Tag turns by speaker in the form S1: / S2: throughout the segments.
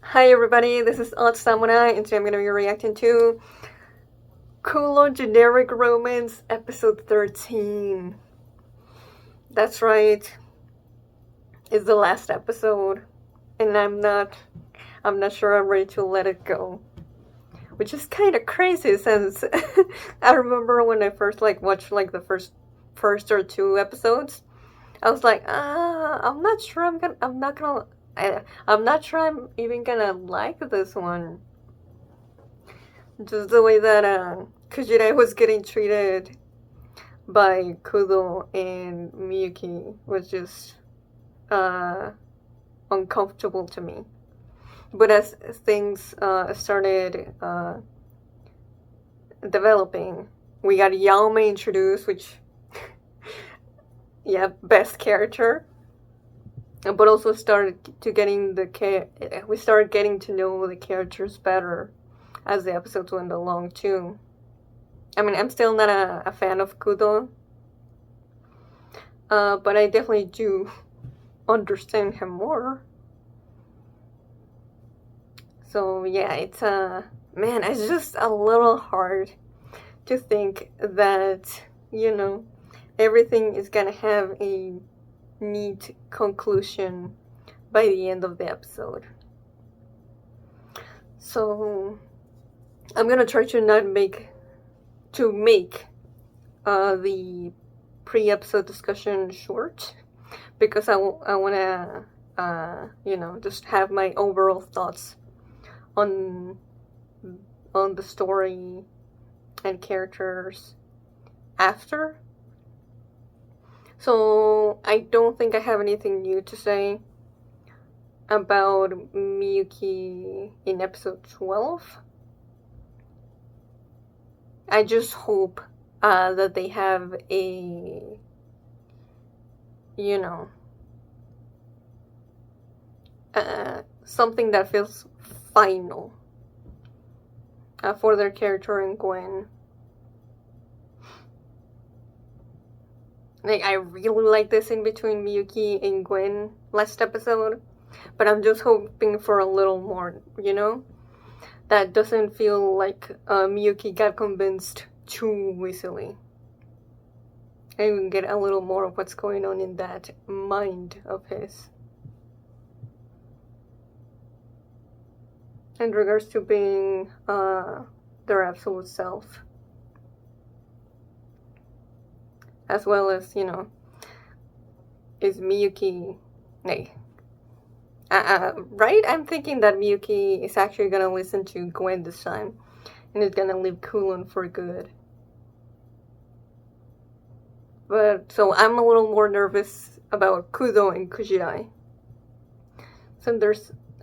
S1: Hi everybody, this is Odd Samurai, and today I'm going to be reacting to Kowloon Generic Romance Episode 13. That's right, it's the last episode, and I'm not sure I'm ready to let it go. Which is kind of crazy since I remember when I first watched the first or two episodes. I was like, I'm not sure I'm even gonna like this one. Just the way that Kujirai was getting treated by Kudo and Miyuki was just uh, uncomfortable to me. But as things started developing, we got Yaume introduced, which, yeah, best character. But also we started getting to know the characters better as the episodes went along too. I mean, I'm still not a fan of Kudo, but I definitely do understand him more. So yeah, man, it's just a little hard to think that, everything is gonna have a neat conclusion by the end of the episode. So I'm gonna try to not make the pre-episode discussion short, because I want to just have my overall thoughts on the story and characters after. So I don't think I have anything new to say about Miyuki in episode 12. I just hope that they have a, something that feels final for their character and Gwen. Like, I really like this in between Miyuki and Gwen last episode, but I'm just hoping for a little more, that doesn't feel like Miyuki got convinced too easily. And we can get a little more of what's going on in that mind of his. In regards to being their absolute self. As well as, is Miyuki... right? I'm thinking that Miyuki is actually gonna listen to Gwen this time, and is gonna leave Kowloon for good. But, so I'm a little more nervous about Kudo and Kujirai. So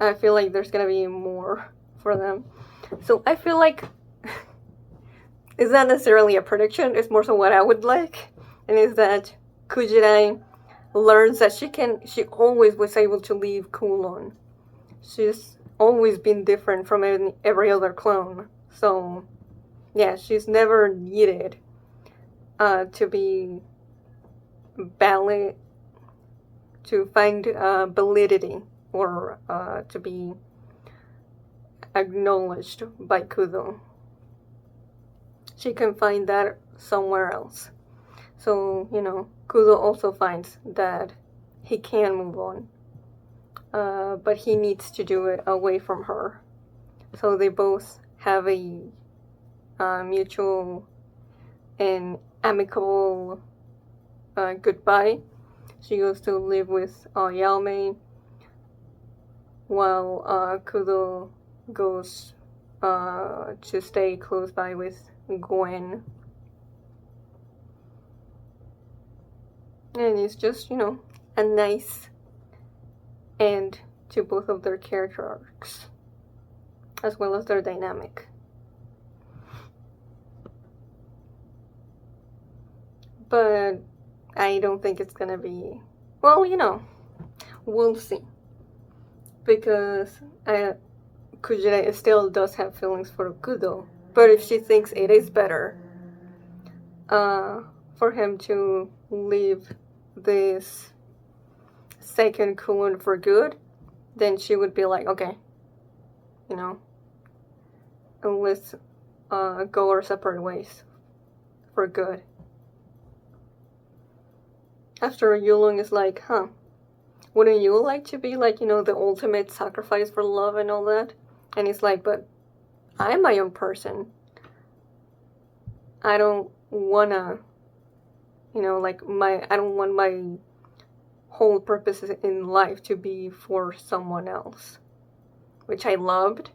S1: I feel like there's gonna be more for them. So I feel like it's not necessarily a prediction, it's more so what I would like, and is that Kujirai learns that she always was able to leave Kowloon. She's always been different from every other clone. So, yeah, she's never needed to be valid, to find validity, or to be acknowledged by Kudo. She can find that somewhere else. So, Kudo also finds that he can move on. But he needs to do it away from her. So they both have a mutual and amicable goodbye. She goes to live with Yaume, while Kudo goes to stay close by with Gwen. And it's just, a nice end to both of their character arcs, as well as their dynamic. But I don't think it's gonna be, well, we'll see. Because Kujirai still does have feelings for Kudo, but if she thinks it is better for him to leave this second Kowloon for good, then she would be like, okay, you know, let's go our separate ways for good. After Yulong is like, wouldn't you like to be like, you know, the ultimate sacrifice for love and all that? And he's like, but I'm my own person. I don't wanna, you know, like I don't want my whole purpose in life to be for someone else, which I loved.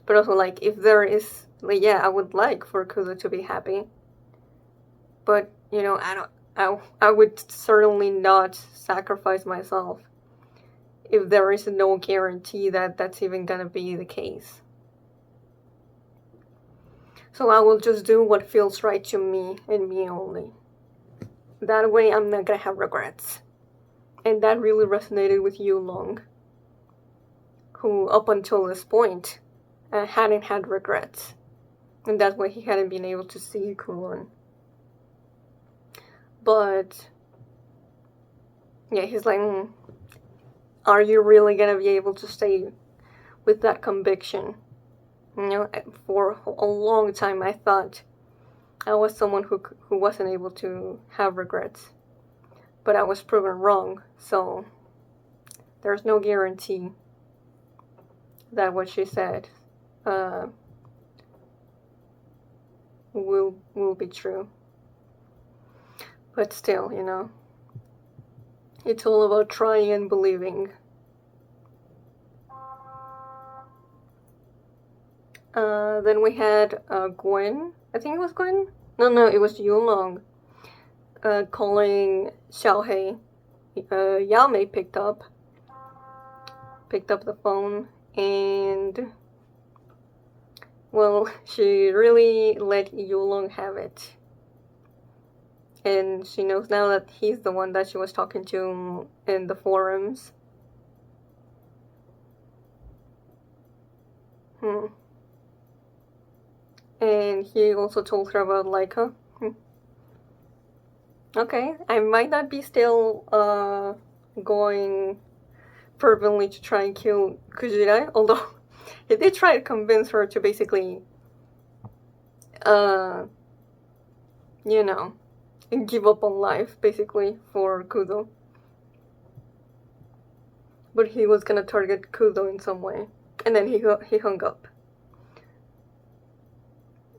S1: But also, like, if there is, like, yeah, I would like for Kudo to be happy, but you know, I would certainly not sacrifice myself if there is no guarantee that that's even gonna be the case. So I will just do what feels right to me and me only. That way I'm not gonna have regrets. And that really resonated with Yulong, who up until this point hadn't had regrets. And that's why he hadn't been able to see Kowloon. But yeah, he's like, are you really gonna be able to stay with that conviction? You know, for a long time I thought I was someone who wasn't able to have regrets. But I was proven wrong, so there's no guarantee that what she said will be true. But still, you know, it's all about trying and believing. Then we had Gwen. I think it was Gwen. No, it was Yulong. Calling Xiaohei. Yaomei picked up the phone, and well, she really let Yulong have it. And she knows now that he's the one that she was talking to in the forums. And he also told her about Laika. Okay, I might not be still going fervently to try and kill Kujirai, although he did try to convince her to basically, you know, give up on life, basically, for Kudo. But he was gonna target Kudo in some way. And then he hung up,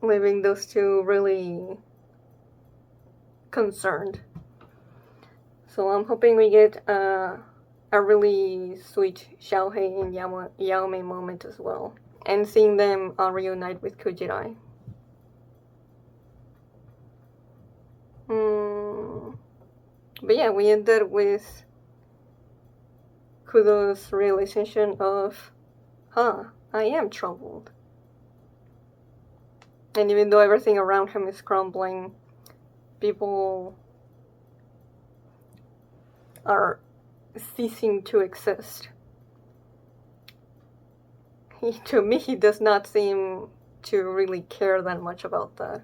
S1: leaving those two really concerned. So I'm hoping we get a really sweet Xiaohei and Yaomei moment as well, and seeing them reunite with Kujirai. But yeah, we ended with Kudo's realization of, I am troubled. And even though everything around him is crumbling, people are ceasing to exist. To me, he does not seem to really care that much about that.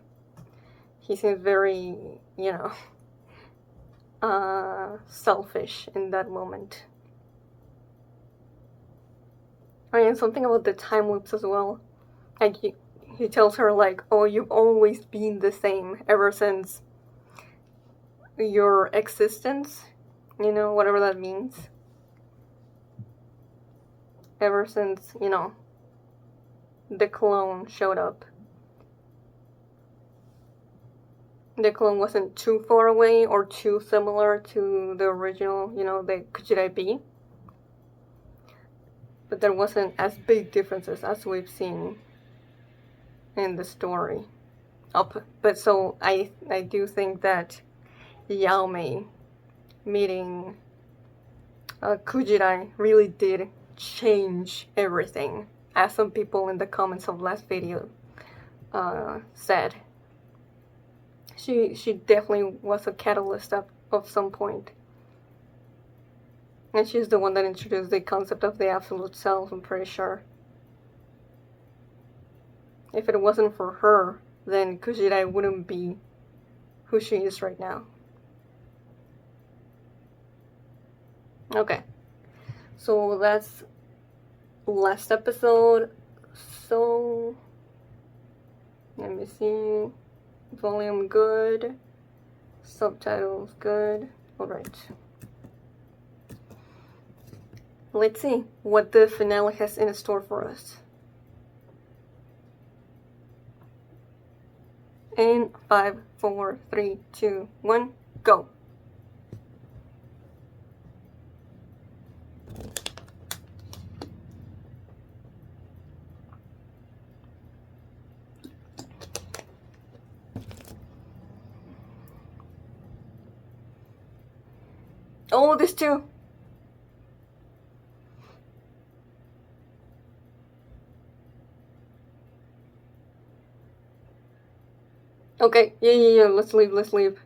S1: He seems very, you know, selfish in that moment. And something about the time loops as well. Like, he tells her, like, oh, you've always been the same ever since your existence, you know, whatever that means. Ever since, you know, the clone showed up. The clone wasn't too far away or too similar to the original, you know, the Kujirai B. But there wasn't as big differences as we've seen in the story. But so I do think that Yaomei meeting Kujirai really did change everything, as some people in the comments of last video said. She definitely was a catalyst of some point. And she's the one that introduced the concept of the absolute self, I'm pretty sure. If it wasn't for her, then Kujirai wouldn't be who she is right now. Okay. So that's last episode. So let me see. Volume good. Subtitles good. Alright. Let's see what the finale has in store for us. In 5, 4, 3, 2, 1, go. Oh, this too. Okay, yeah, let's leave.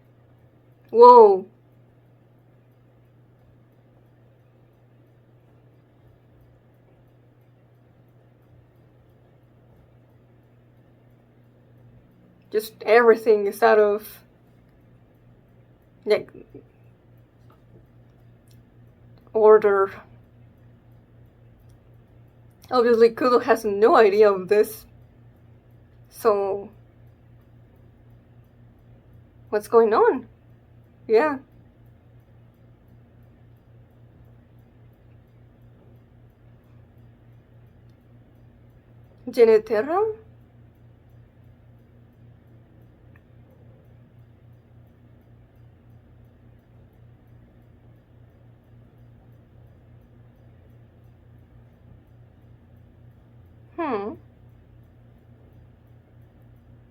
S1: Whoa. Just everything is out of, like, order. Obviously, Kudo has no idea of this. So, what's going on? Yeah. Geneterra?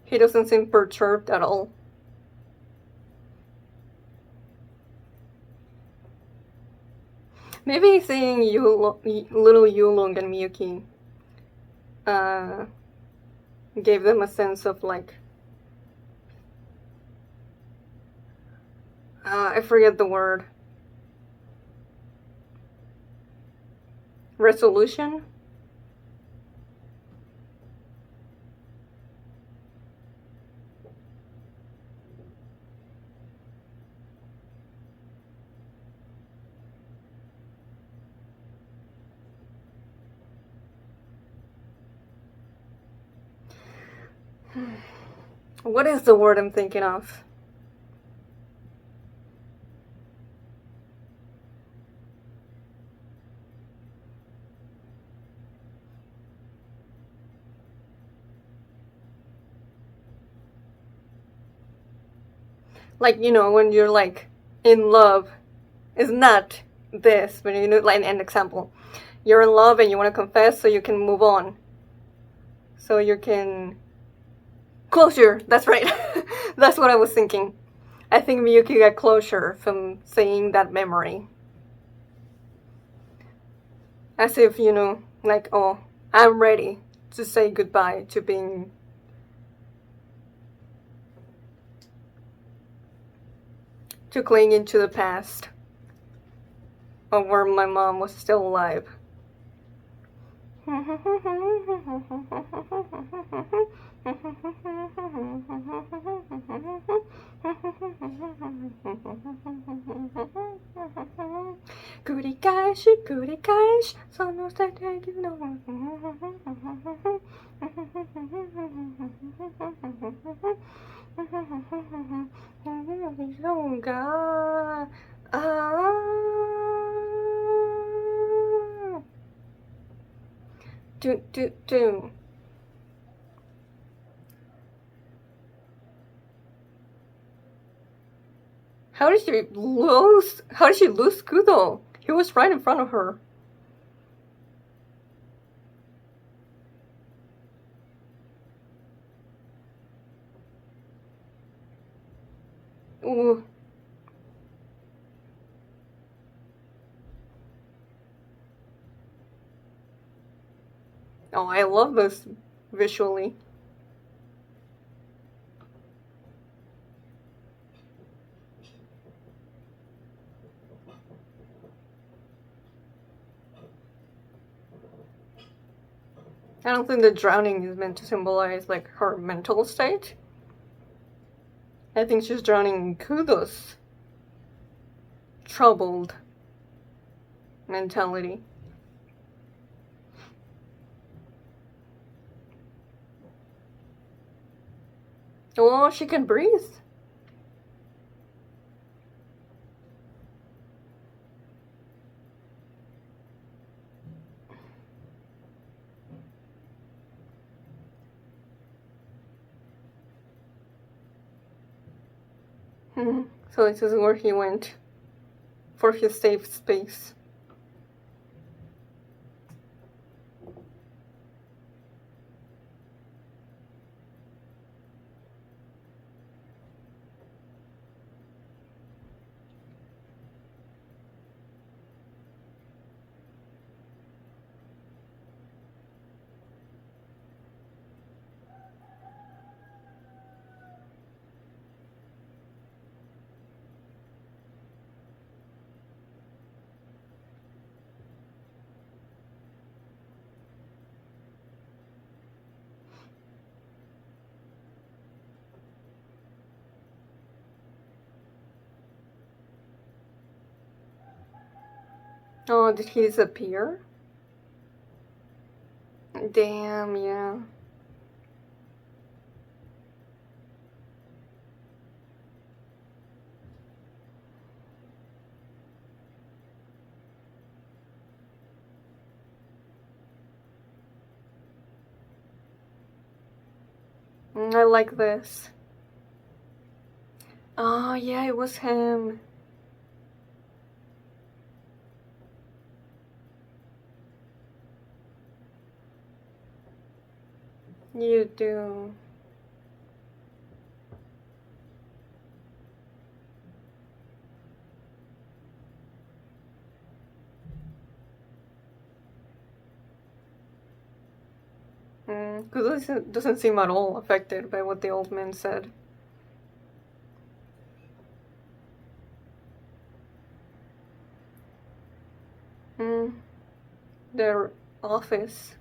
S1: He doesn't seem perturbed at all. Maybe seeing little Yulong and Miyuki gave them a sense of, like, I forget the word. Resolution? What is the word I'm thinking of? Like, you know, when you're, like, in love. It's not this, but you know, like an example. You're in love and you want to confess so you can move on. So you can... Closure! That's right. That's what I was thinking. I think Miyuki got closure from saying that memory. As if, you know, like, oh, I'm ready to say goodbye to being... to clinging to the past of where my mom was still alive. Kurikaeshi, kurikaeshi, sono state no. Do. How did she lose Kudo? He was right in front of her. Ooh. Oh, I love this visually. I don't think the drowning is meant to symbolize, like, her mental state. I think she's drowning in Kudo's troubled mentality. Oh, she can breathe. So this is where he went for his safe space. Oh, did he disappear? Damn, yeah. I like this. Oh, yeah, it was him. You do. Because doesn't seem at all affected by what the old man said. Their office.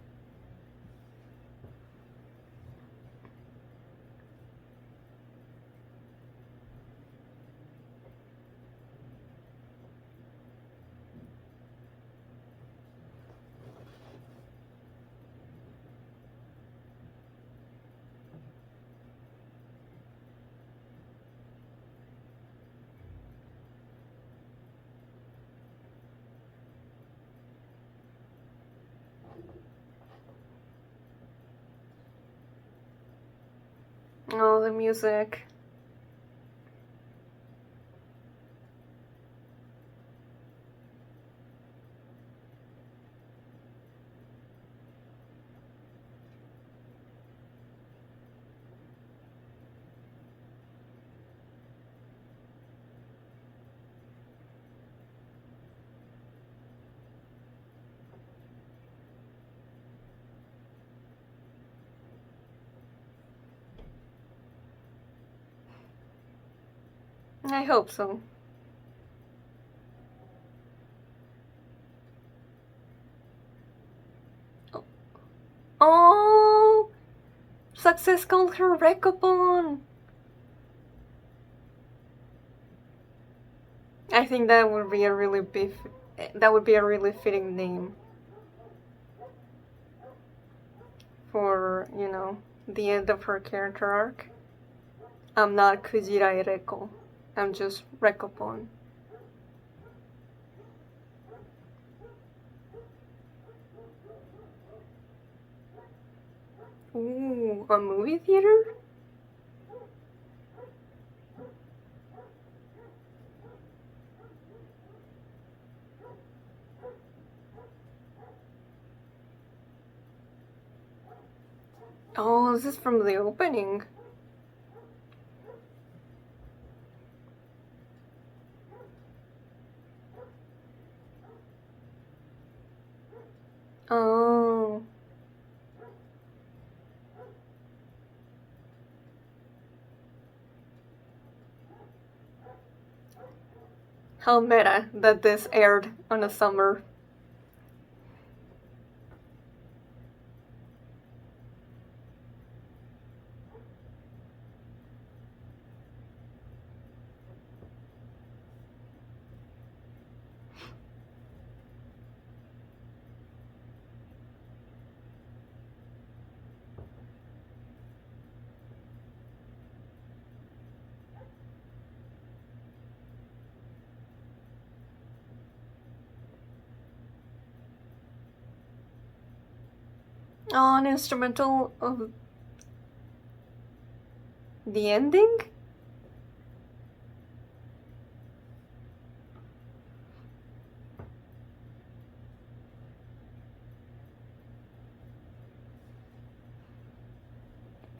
S1: Oh, the music. I hope so. Oh! Success called her Rekopon! I think that would be a really fitting name for, the end of her character arc. I'm not Kujirai Reko. I'm just Rekopon. Ooh, a movie theater? Oh, this is from the opening. Oh. How meta that this aired on a summer. Oh, an instrumental of the ending?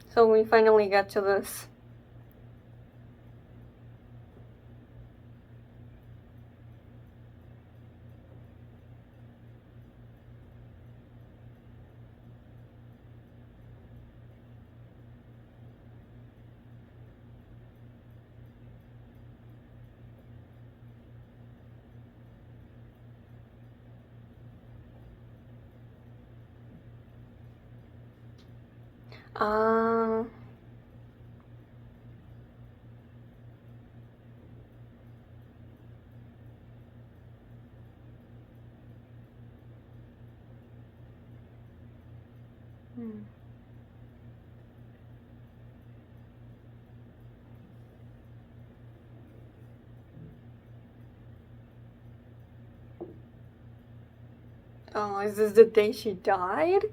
S1: So we finally got to this. Uh, hmm. Oh, is this the day she died?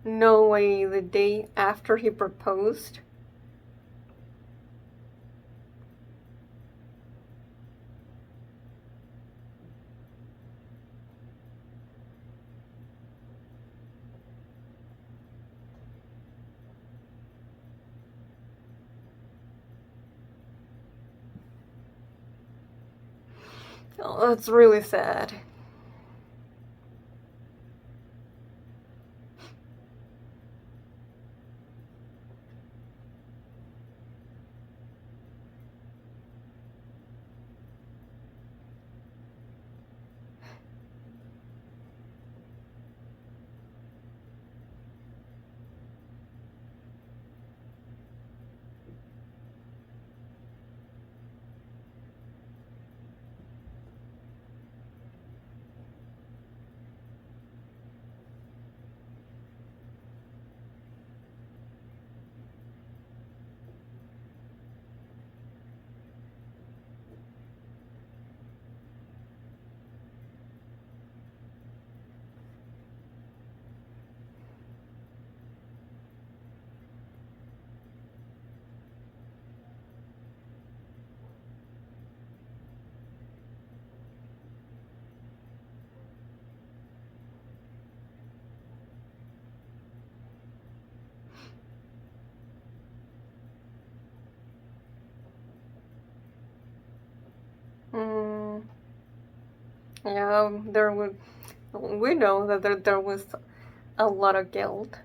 S1: No way, the day after he proposed? Oh, that's really sad. Hmm. Yeah, there would. We know that there was a lot of guilt.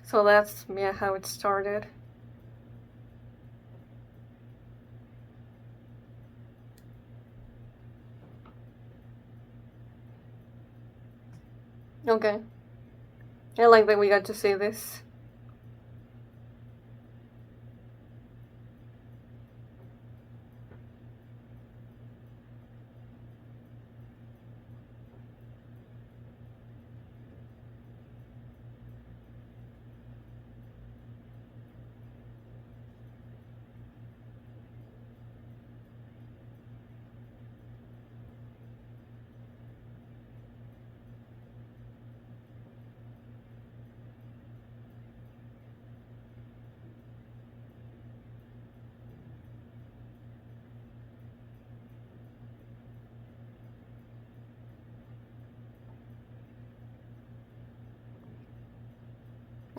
S1: So that's, yeah, how it started. Okay. I like that we got to see this.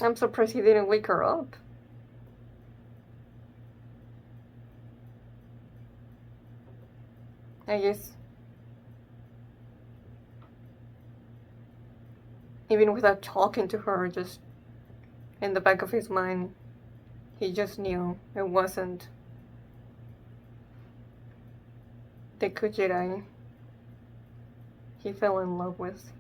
S1: I'm surprised he didn't wake her up. I guess even without talking to her, just in the back of his mind, he just knew it wasn't the Kujirai he fell in love with.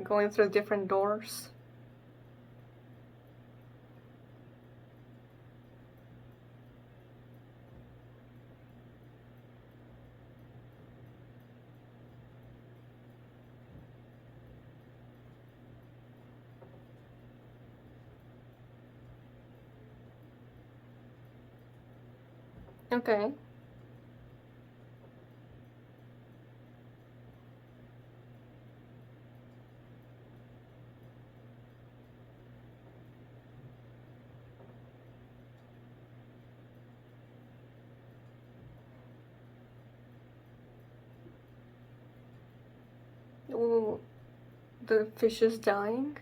S1: going through different doors. Okay. Ooh, the fish is dying.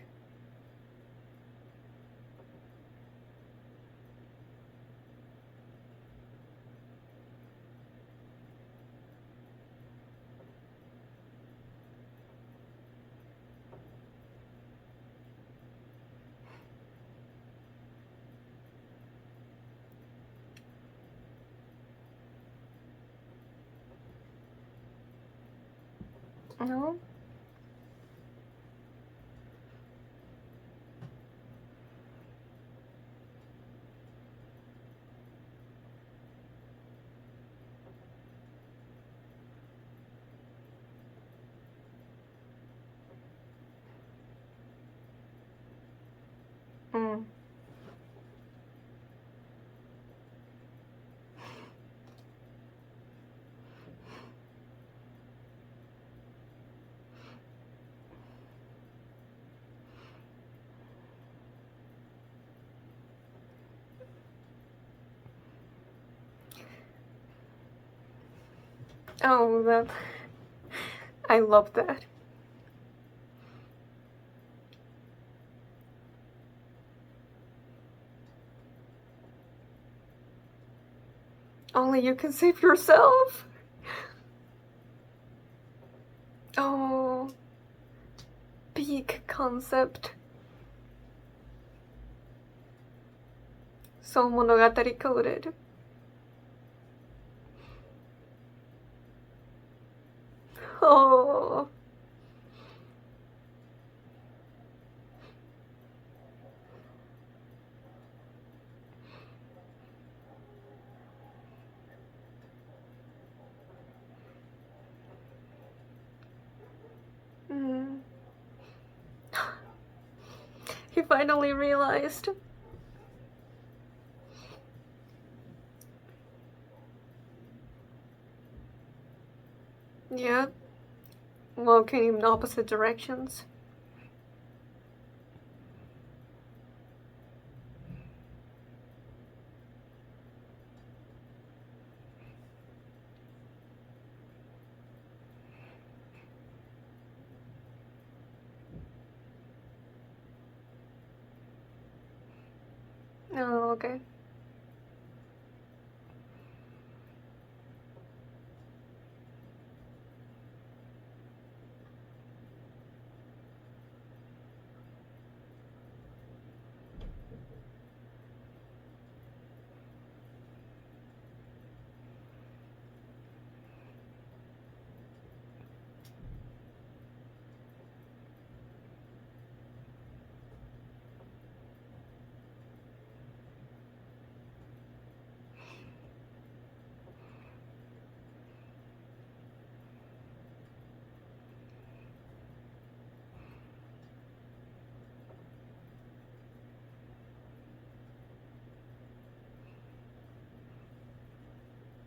S1: No? Mm. Oh, that. I love that. Only you can save yourself. Oh, peak concept. So monogatari coded. Oh. Mm. He finally realized. Yeah. Walking in opposite directions. Oh, okay.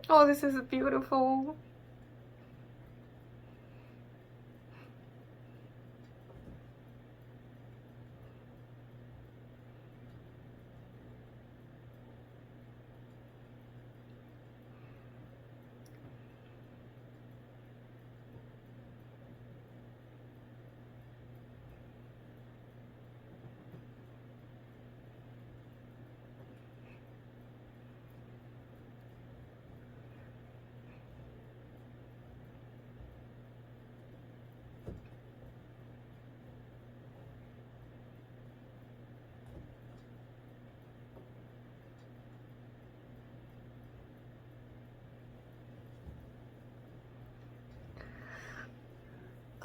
S1: Oh, this is beautiful.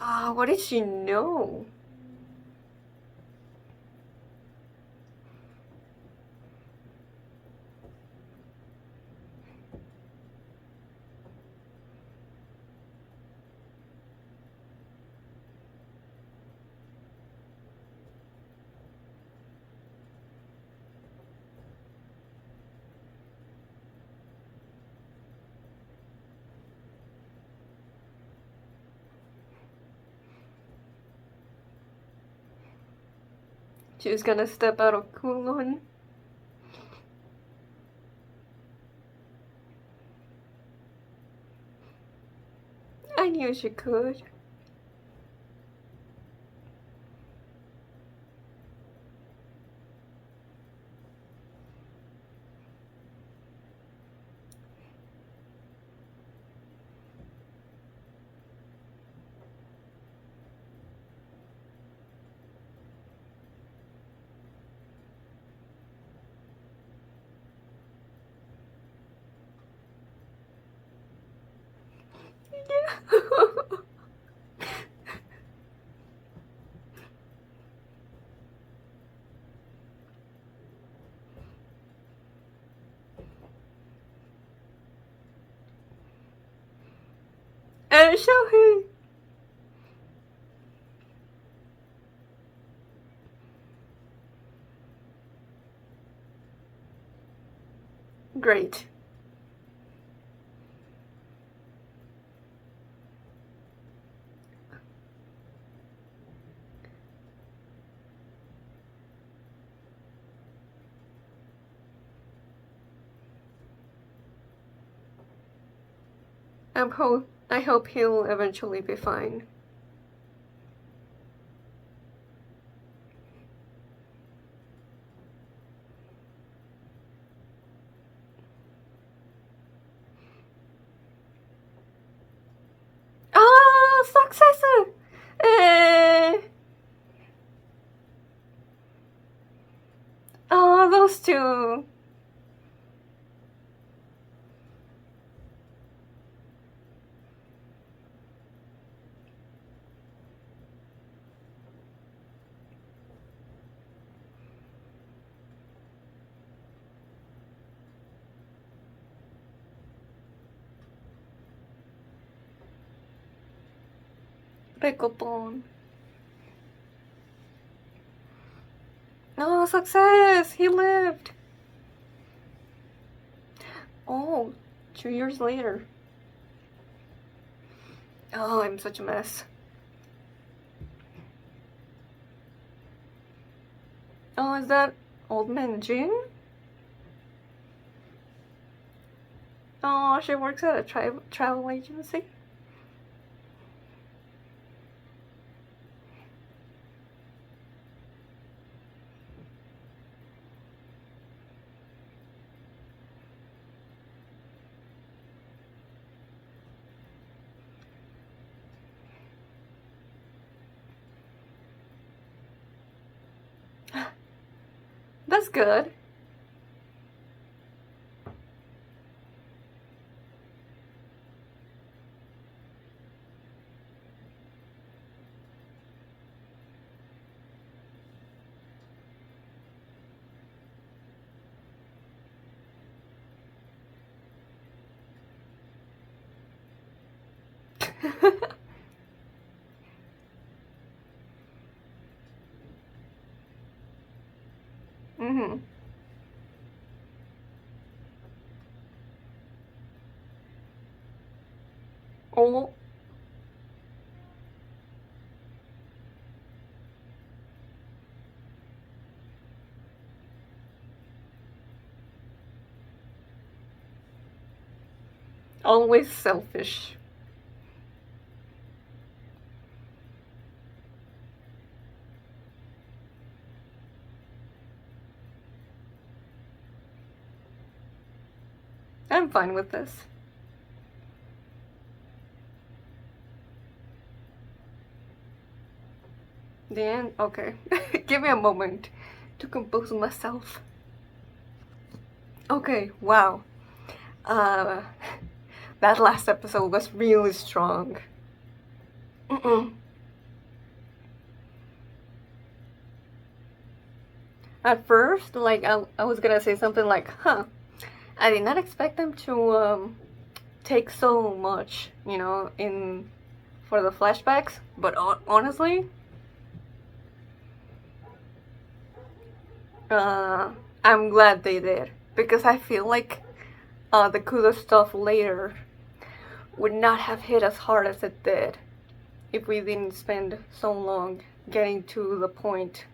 S1: Ah, what did she know? She's gonna step out of Kowloon. I knew she could. And Shohei. Great. I hope he'll eventually be fine. Ah, success! Oh, those two. Picklebone. Oh, success! He lived! Oh, 2 years later. Oh, I'm such a mess. Oh, is that Old Man Jin? Oh, she works at a travel agency. That's good. Mm-hmm. Oh. Always selfish. I'm fine with this. The end? Okay. Give me a moment to compose myself. Okay, wow. Uh, that last episode was really strong. At first, like, I was gonna say something like, huh, I did not expect them to take so much, in for the flashbacks, but honestly, I'm glad they did, because I feel like the Kudo stuff later would not have hit as hard as it did if we didn't spend so long getting to the point.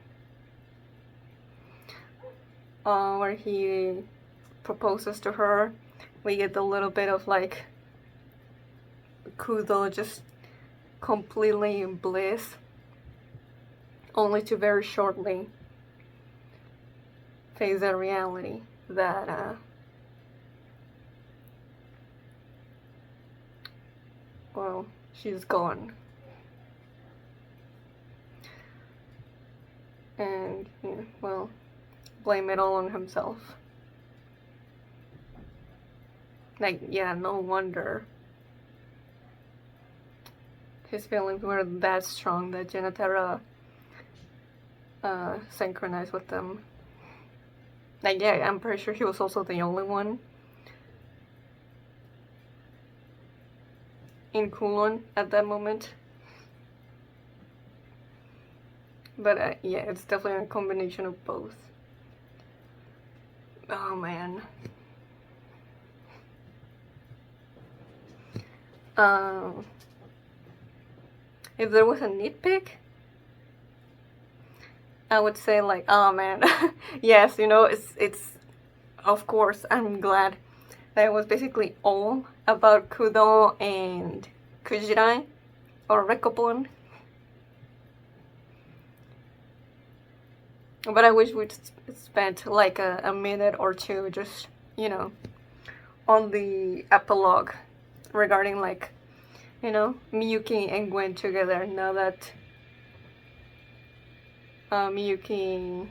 S1: where he proposes to her. We get a little bit of like Kudo just completely in bliss, only to very shortly face the reality that well, she's gone. And, yeah, well, blame it all on himself. Like, yeah, no wonder his feelings were that strong that Genetera synchronized with them. Like, yeah, I'm pretty sure he was also the only one in Kowloon at that moment. But yeah, it's definitely a combination of both. Oh man. If there was a nitpick, I would say like, oh man, yes, you know, it's of course I'm glad that it was basically all about Kudo and Kujirai or Rekopon. But I wish we'd spent like a minute or two just, you know, on the epilogue regarding like, you know, Miyuki and Gwen together now that Miyuki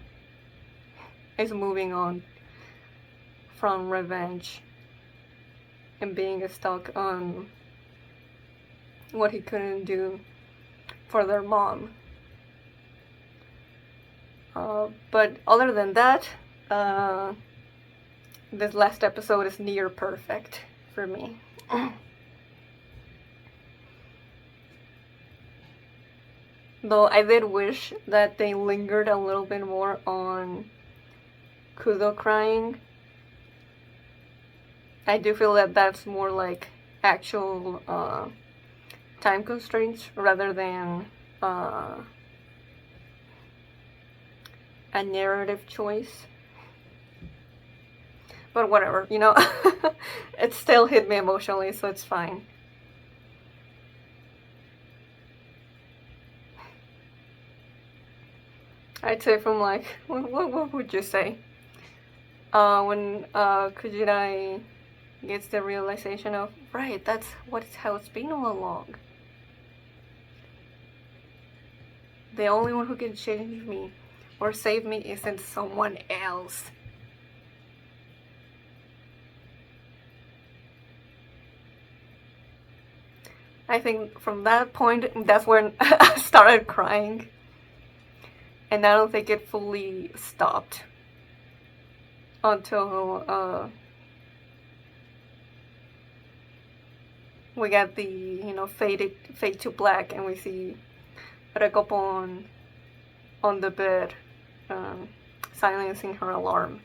S1: is moving on from revenge and being stuck on what he couldn't do for their mom. But other than that, this last episode is near perfect for me. Though I did wish that they lingered a little bit more on Kudo crying. I do feel that that's more like actual time constraints rather than a narrative choice. But whatever, you know, it still hit me emotionally, so it's fine. I'd say from like, what would you say? When Kujirai gets the realization of, right, that's how it's been all along. The only one who can change me or save me isn't someone else. I think from that point, that's when I started crying. And I don't think it fully stopped until we got the, you know, fade to black and we see Rekopon on the bed, silencing her alarm.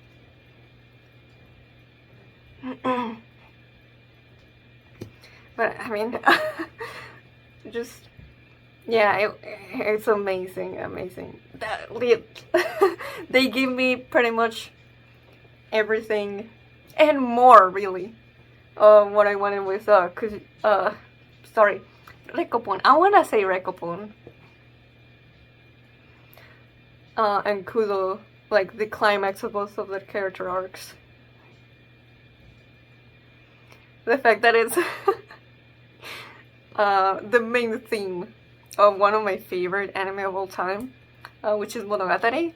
S1: But I mean, just yeah, it's amazing. They give me pretty much everything and more, really. What I wanted with Rekopon. I wanna say Rekopon. And Kudo, like the climax of both of their character arcs. The fact that it's the main theme of one of my favorite anime of all time, which is Monogatari.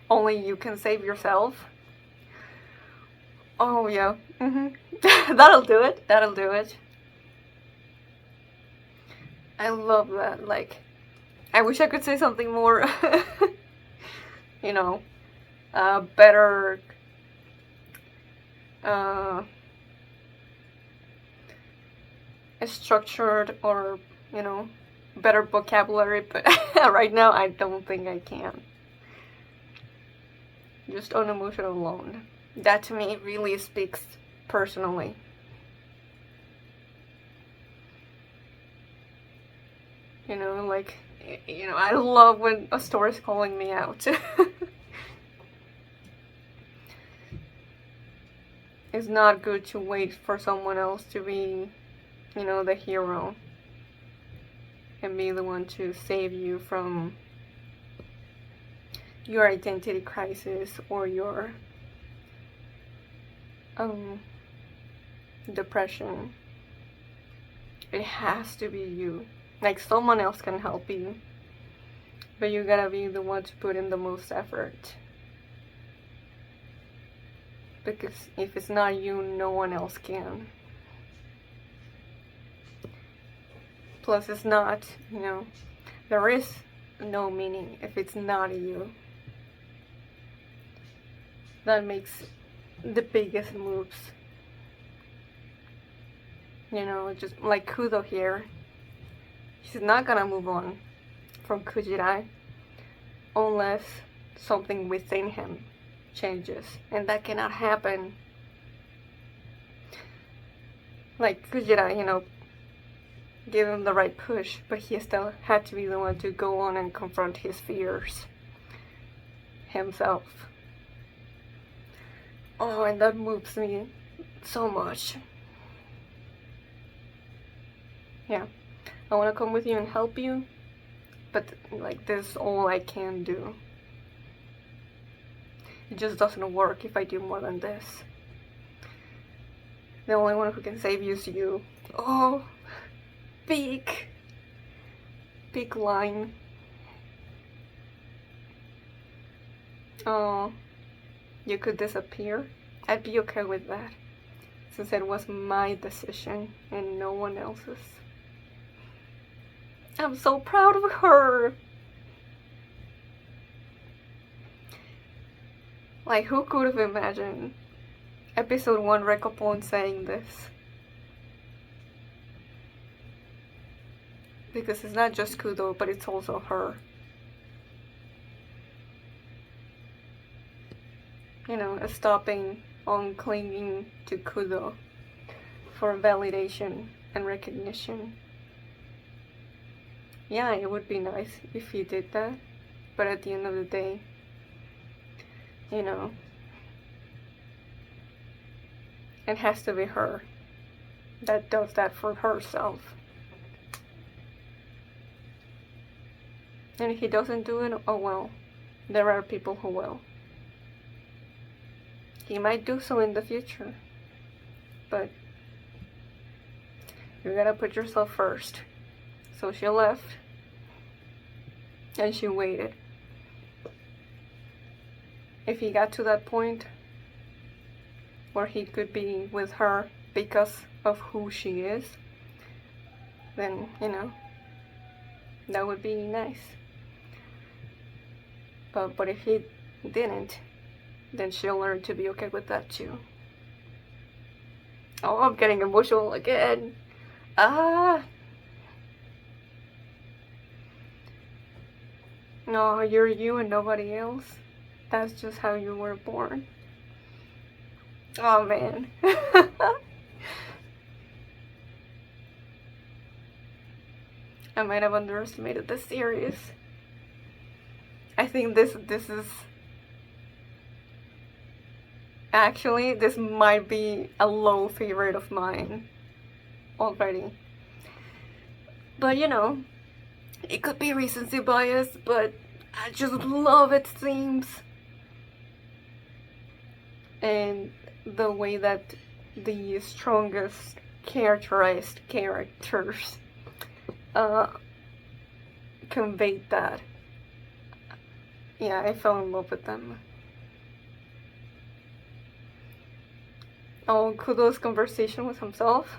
S1: Only you can save yourself. Oh yeah, that'll do it. I love that. Like, I wish I could say something more, you know, better, structured or, you know, better vocabulary, but right now I don't think I can. Just on emotion alone. That to me really speaks personally. You know, like, you know, I love when a story's calling me out. it's not good to wait for someone else to be, you know, the hero and be the one to save you from your identity crisis or your depression. It has to be you. Like, someone else can help you, but you gotta be the one to put in the most effort. Because if it's not you, no one else can. Plus, it's not, you know, there is no meaning if it's not you. That makes the biggest moves. You know, just like Kudo here. He's not gonna move on from Kujirai unless something within him changes. And that cannot happen. Like Kujirai, you know, gave him the right push, but he still had to be the one to go on and confront his fears himself. Oh, and that moves me so much. Yeah, I want to come with you and help you, but like, this is all I can do. It just doesn't work if I do more than this. The only one who can save you is you. Oh, big line. Oh, you could disappear. I'd be okay with that, since it was my decision and no one else's. I'm so proud of her. Like, who could have imagined episode 1 Rekopon saying this? Because it's not just Kudo, but it's also her. You know, stopping on clinging to Kudo for validation and recognition. Yeah, it would be nice if he did that, but at the end of the day, you know, it has to be her that does that for herself. And if he doesn't do it, oh well, there are people who will. He might do so in the future, but you gotta put yourself first. So she left, and she waited. If he got to that point where he could be with her because of who she is, then, you know, that would be nice. But if he didn't, then she'll learn to be okay with that too. Oh, I'm getting emotional again. Ah! No, you're you and nobody else. That's just how you were born. Oh man. I might have underestimated this series. I think this is... Actually, this might be a low favorite of mine already. But you know, it could be recency bias, but I just love its themes. And the way that the strongest characterized characters conveyed that. Yeah, I fell in love with them. Oh, Kudo's conversation with himself.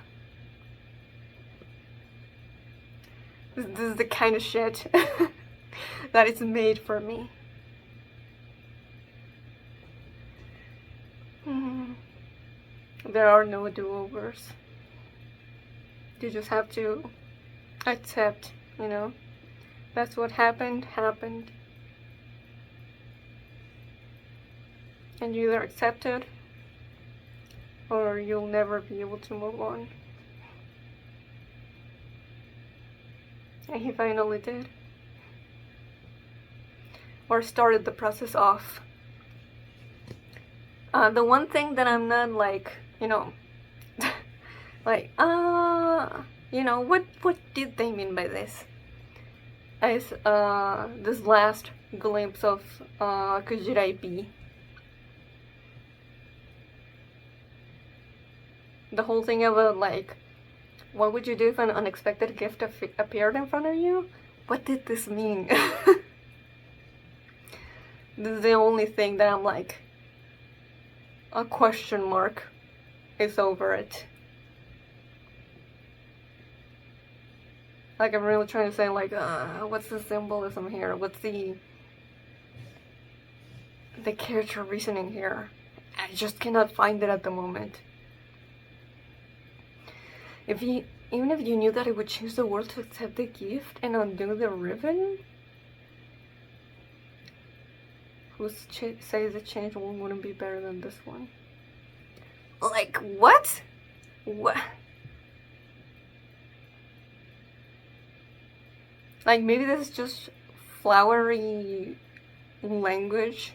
S1: This is the kind of shit that is made for me. There are no do-overs. You just have to accept, you know, that's what happened. And you either accept it, or you'll never be able to move on. And he finally did. Or started the process off. The one thing that I'm not like, like, what did they mean by this? Is this last glimpse of Kujirai B. The whole thing about like, what would you do if an unexpected gift appeared in front of you? What did this mean? This is the only thing that I'm like, a question mark is over it. Like, I'm really trying to say, like, what's the symbolism here? What's the character reasoning here? I just cannot find it at the moment. Even if you knew that it would change the world to accept the gift and undo the ribbon, who says the change one wouldn't be better than this one? Like, what? What? Like, maybe this is just flowery language.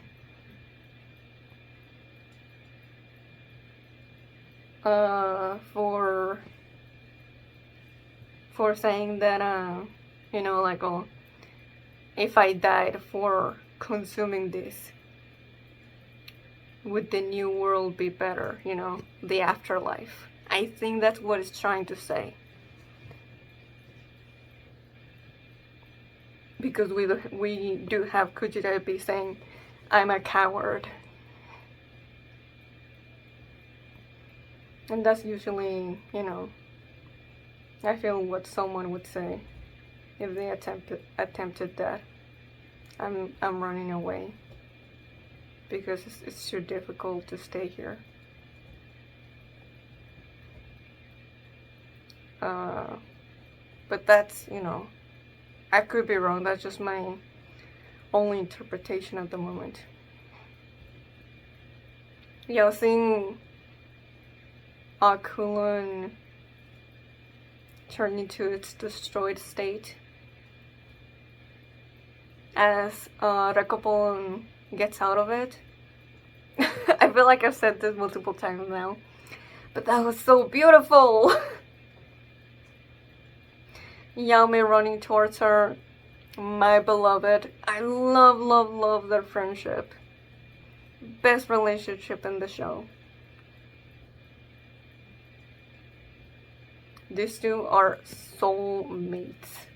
S1: For saying that, like, oh, if I died for consuming this, would the new world be better, the afterlife? I think that's what it's trying to say. Because we do have Kujirai be saying, I'm a coward. And that's usually, I feel what someone would say if they attempted that. I'm running away because it's too difficult to stay here. But that's, I could be wrong. That's just my only interpretation at the moment. Yeah, seeing Kowloon turn into its destroyed state as Rekopon gets out of it. I feel like I've said this multiple times now, but that was so beautiful. Yame running towards her, my beloved. I love their friendship. Best relationship in the show. These two are soulmates.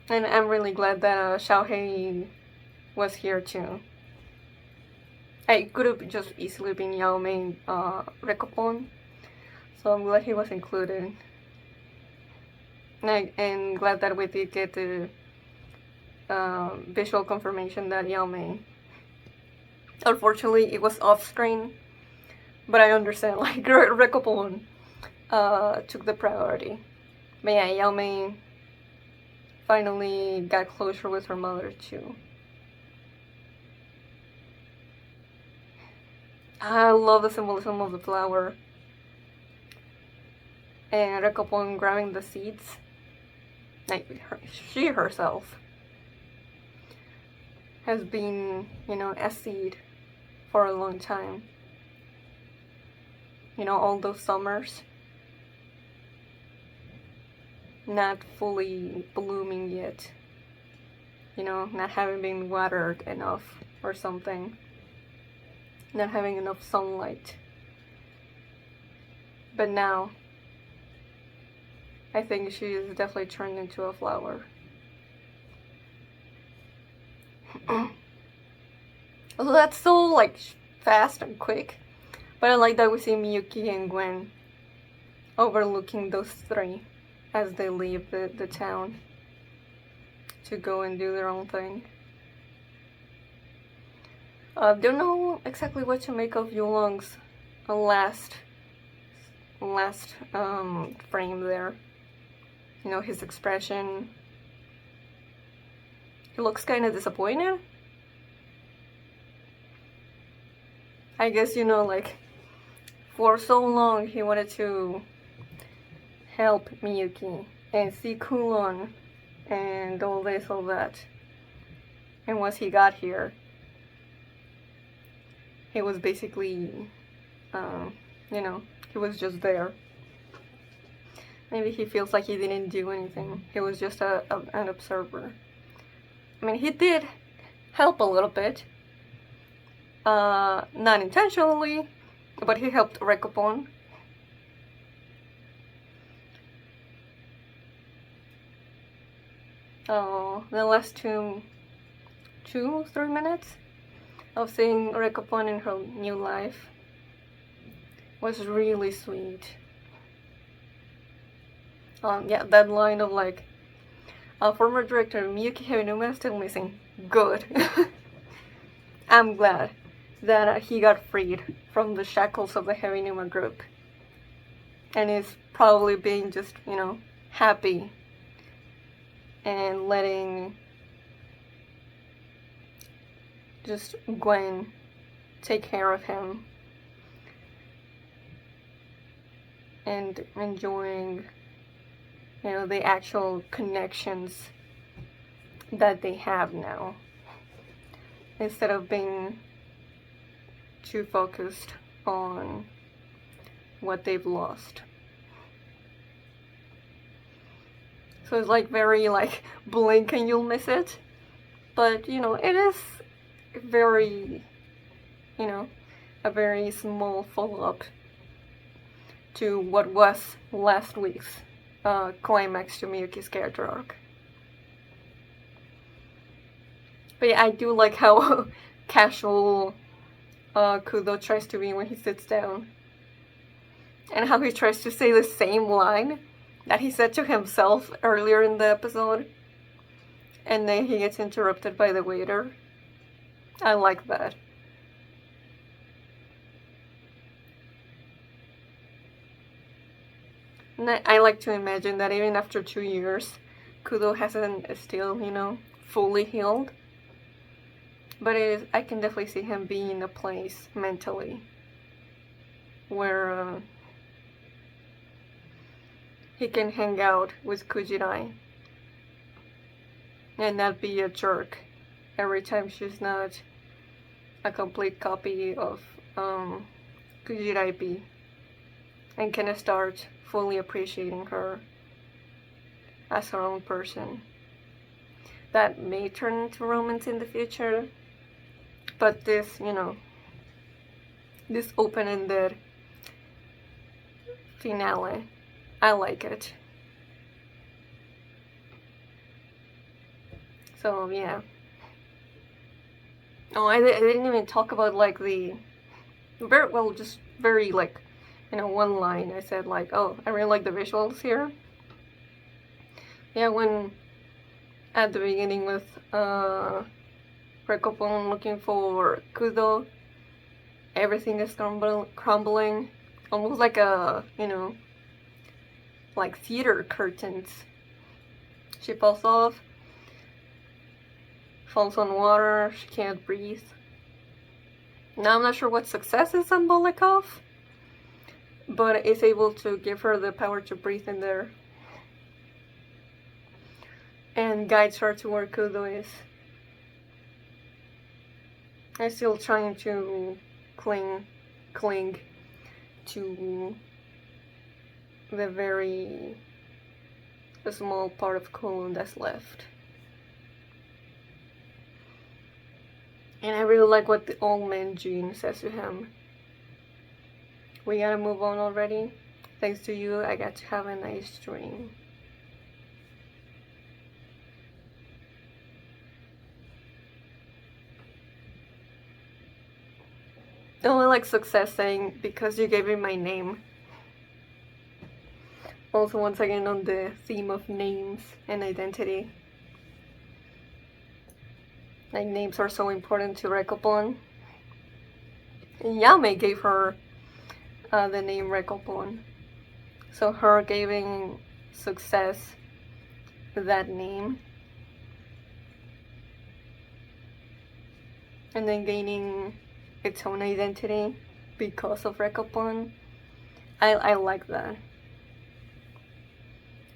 S1: And I'm really glad that Xiaohei was here too. It could have just easily been Yame and Rekopon. So I'm glad he was included. And glad that we did get the visual confirmation that Yame. Unfortunately, it was off screen. But I understand, like, Rekopon took the priority. But yeah, Yame finally got closure with her mother too. I love the symbolism of the flower. And Rekopon grabbing the seeds. Like, she herself has been, a seed for a long time. All those summers. Not fully blooming yet. Not having been watered enough or something. Not having enough sunlight. But now, I think she is definitely turned into a flower. So that's so, like, fast and quick. But I like that we see Miyuki and Gwen overlooking those three as they leave the town to go and do their own thing. Don't know exactly what to make of Yulong's last frame there. His expression. He looks kind of disappointed. I guess, like, for so long he wanted to help Miyuki and see Kowloon and all this, all that. And once he got here, he was basically, you know, he was just there. Maybe he feels like he didn't do anything. He was just an observer. I mean, he did help a little bit. Not intentionally, but he helped Rekopon. Oh, the last 3 minutes of seeing Rekopon in her new life was really sweet. Yeah, that line of like, former director Miyuki Hironuma is still missing. Good. I'm glad that he got freed from the shackles of the Hironuma group. And is probably being just, you know, happy and letting just Gwen take care of him and enjoying, you know, the actual connections that they have now, instead of being too focused on what they've lost. So it's like very like blink and you'll miss it, but you know, it is very, you know, a very small follow-up to what was last week's climax to Miyuki's character arc. But yeah, I do like how casual Kudo tries to be when he sits down, and how he tries to say the same line that he said to himself earlier in the episode, and then he gets interrupted by the waiter. I like that. And I like to imagine that even after 2 years, Kudo hasn't still, you know, fully healed. But I can definitely see him being in a place mentally where he can hang out with Kujirai and not be a jerk every time she's not a complete copy of Kujirai B, and can start fully appreciating her as her own person. That may turn into romance in the future, but this, you know, this open-ended finale, I like it. So yeah. Oh, I didn't even talk about like the very like, you know, one line. I said like, oh, I really like the visuals here. Yeah, when at the beginning with Rekopon looking for Kudo, everything is crumbling, almost like a, you know, like theater curtains. She falls off, falls on water, she can't breathe. Now I'm not sure what success is symbolic of, but it's able to give her the power to breathe in there and guides her to where Kudo is. I'm still trying to cling to the very small part of Kowloon that's left. And I really like what the old man Jean says to him. We gotta move on already. Thanks to you, I got to have a nice dream. Oh, I like Success saying, because you gave me my name. Also, once again, on the theme of names and identity. Like, names are so important to Rekopon. And Yame gave her the name Rekopon. So her giving Success that name, and then gaining its own identity because of Rekopon, I like that.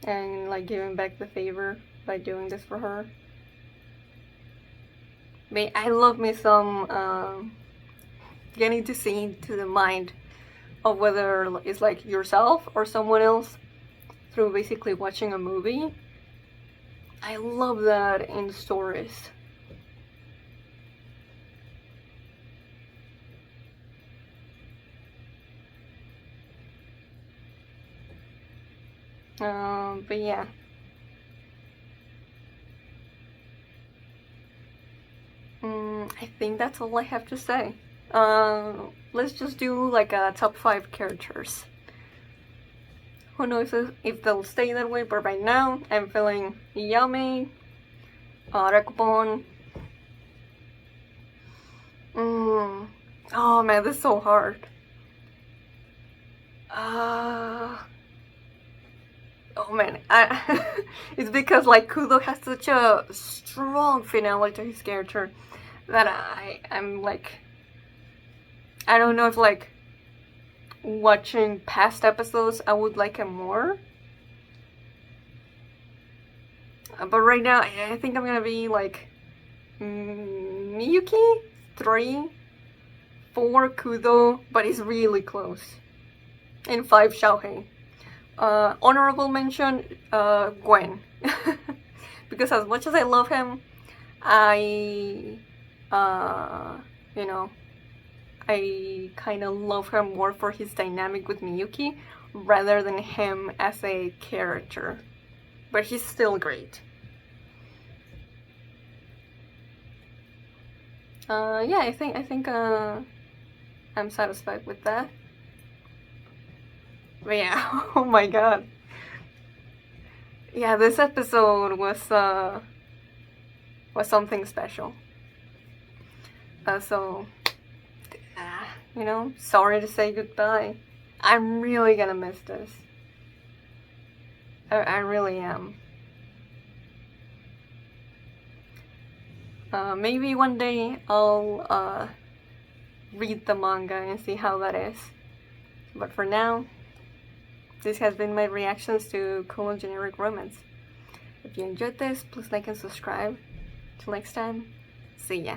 S1: And like giving back the favor by doing this for her. But I love me some getting to see into the mind of whether it's like yourself or someone else through basically watching a movie. I love that in stories. But yeah. I think that's all I have to say. Let's just do like a top 5 characters. Who knows if they'll stay that way, but right now I'm feeling Yami, Rekupon. Oh man, this is so hard. Oh man, it's because like Kudo has such a strong finale to his character that I'm like, I don't know if like watching past episodes I would like him more. But right now I think I'm gonna be like Miyuki 3, 4 Kudo, but it's really close. And 5 Xiaohei. Honorable mention, Gwen. Because as much as I love him, I kind of love him more for his dynamic with Miyuki rather than him as a character. But he's still great. Yeah, I think I'm satisfied with that. But yeah, oh my god. Yeah, this episode was something special. So, sorry to say goodbye. I'm really gonna miss this. I really am. Maybe one day I'll read the manga and see how that is. But for now, this has been my reactions to Kowloon Generic Romance. If you enjoyed this, please like and subscribe. Till next time, see ya.